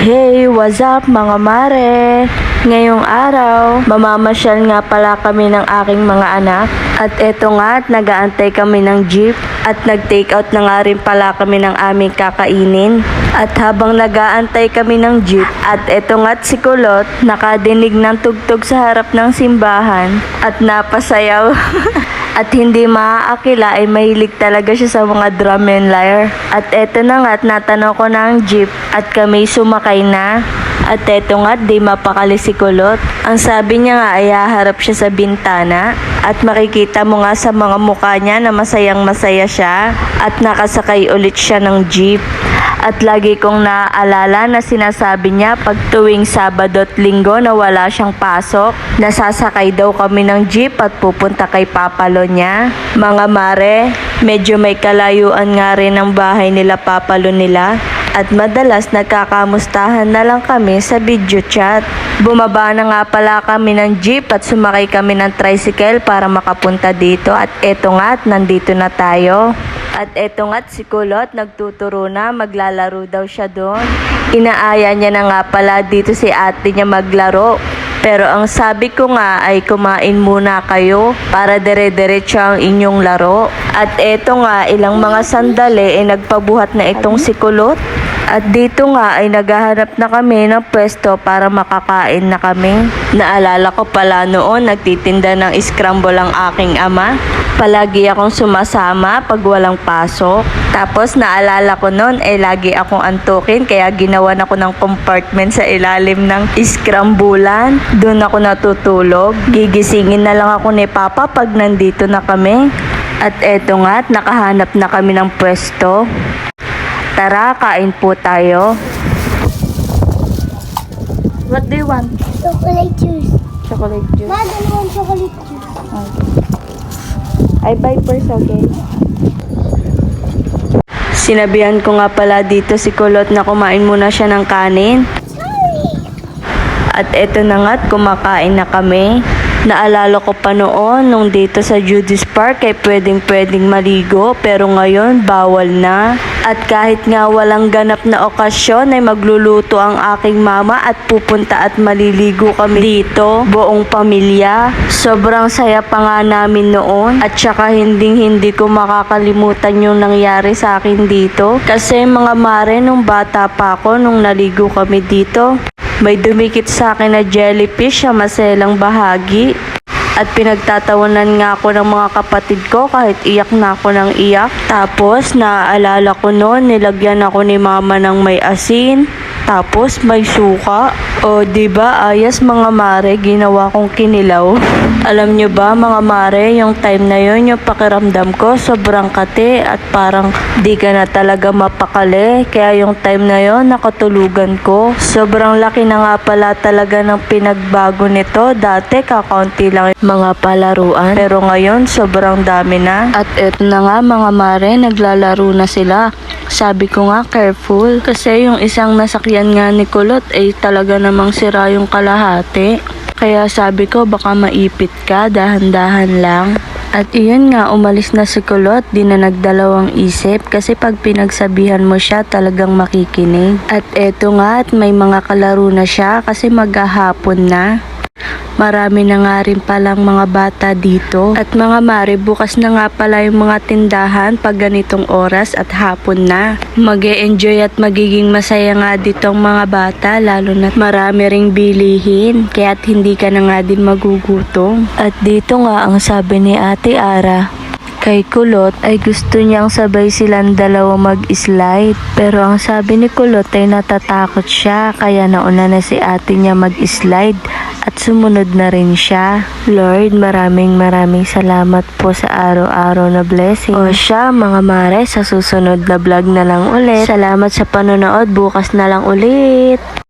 Hey, what's up mga mare? Ngayong araw, mamamasyal nga pala kami ng aking mga anak. At eto nga, nag-aantay kami ng jeep. At nag-take out na nga rin pala kami ng aming kakainin. At habang nag-aantay kami ng jeep, at eto nga't si Kulot, nakadinig ng tugtog sa harap ng simbahan. At napasayaw. At hindi maaakila ay mahilig talaga siya sa mga drum and lyre. At eto na nga at natanaw ko na ang jeep at kami sumakay na. At eto nga di mapakali si Kulot. Ang sabi niya nga ay haharap siya sa bintana at makikita mo nga sa mga mukha niya na masayang masaya siya at nakasakay ulit siya ng jeep. At lagi kong naaalala na sinasabi niya pag tuwing Sabado at Linggo na wala siyang pasok, nasasakay daw kami ng jeep at pupunta kay Papalo niya. Mga mare, medyo may kalayuan nga rin ang bahay nila Papalo nila. At madalas nagkakamustahan na lang kami sa video chat. Bumaba na nga pala kami ng jeep at sumakay kami ng tricycle para makapunta dito. At eto nga at nandito na tayo. At eto nga't si Kulot nagtuturo na, maglalaro daw siya doon. Inaaya niya na nga pala dito si ate niya maglaro. Pero ang sabi ko nga ay kumain muna kayo para dire-diretso ang inyong laro. At eto nga, ilang mga sandali ay nagpabuhat na itong si Kulot. At dito nga ay naghahanap na kami ng pwesto para makakain na kami. Naalala ko pala noon nagtitinda ng scramble ang aking ama. Palagi akong sumasama pag walang pasok. Tapos naalala ko noon ay lagi akong antukin kaya ginawan ako ng compartment sa ilalim ng scrambulan. Doon ako natutulog. Gigisingin na lang ako ni Papa pag nandito na kami. At eto nga, nakahanap na kami ng pwesto. Tara, kain po tayo. What do you want? Chocolate juice. Chocolate juice. Ma, dalawang chocolate juice. Okay. I buy first, okay? Sinabihan ko nga pala dito si Kulot na kumain muna siya ng kanin. Sorry. At eto na nga't kumakain na kami. Naalala ko pa noon nung dito sa Judy's Park ay pwedeng maligo pero ngayon bawal na. At kahit nga walang ganap na okasyon ay magluluto ang aking mama at pupunta at maliligo kami dito, buong pamilya. Sobrang saya pa nga namin noon at saka hindi ko makakalimutan yung nangyari sa akin dito. Kasi mga mare, nung bata pa ako nung naligo kami dito, may dumikit sa akin na jellyfish sa maselang bahagi. At pinagtatawanan nga ako ng mga kapatid ko kahit iyak na ako ng iyak. Tapos naaalala ko noon nilagyan ako ni mama ng may asin. Tapos may suka. O diba ayas mga mare, ginawa kong kinilaw. Alam nyo ba mga mare, yung time na yun, yung pakiramdam ko sobrang kate at parang di ka na talaga mapakali. Kaya yung time na yun, nakatulugan ko. Sobrang laki na nga pala talaga ng pinagbago nito. Dati kakaunti lang mga palaruan. Pero ngayon, sobrang dami na. At eto na nga mga mare, naglalaro na sila. Sabi ko nga, careful. Kasi yung isang nasakyan nga ni Kulot ay talaga namang sira yung kalahati. Kaya sabi ko baka maipit ka, dahan-dahan lang. At iyon nga, umalis na si Kulot, di na nagdalawang isip kasi pag pinagsabihan mo siya talagang makikinig. At eto nga, at may mga kalaro na siya kasi maghahapon na. Marami na nga rin palang mga bata dito. At mga mare, bukas na nga pala yung mga tindahan pag ganitong oras at hapon na. Mag-e-enjoy at magiging masaya nga dito ang mga bata, lalo na marami ring bilihin. Kaya't hindi ka na nga din magugutom. At dito nga ang sabi ni Ate Ara, kay Kulot ay gusto niyang sabay silang dalawa mag-slide. Pero ang sabi ni Kulot ay natatakot siya kaya nauna na si ate niya mag-slide at sumunod na rin siya. Lord, maraming salamat po sa araw-araw na blessing. O siya mga mare, sa susunod na vlog na lang ulit. Salamat sa panonood, bukas na lang ulit.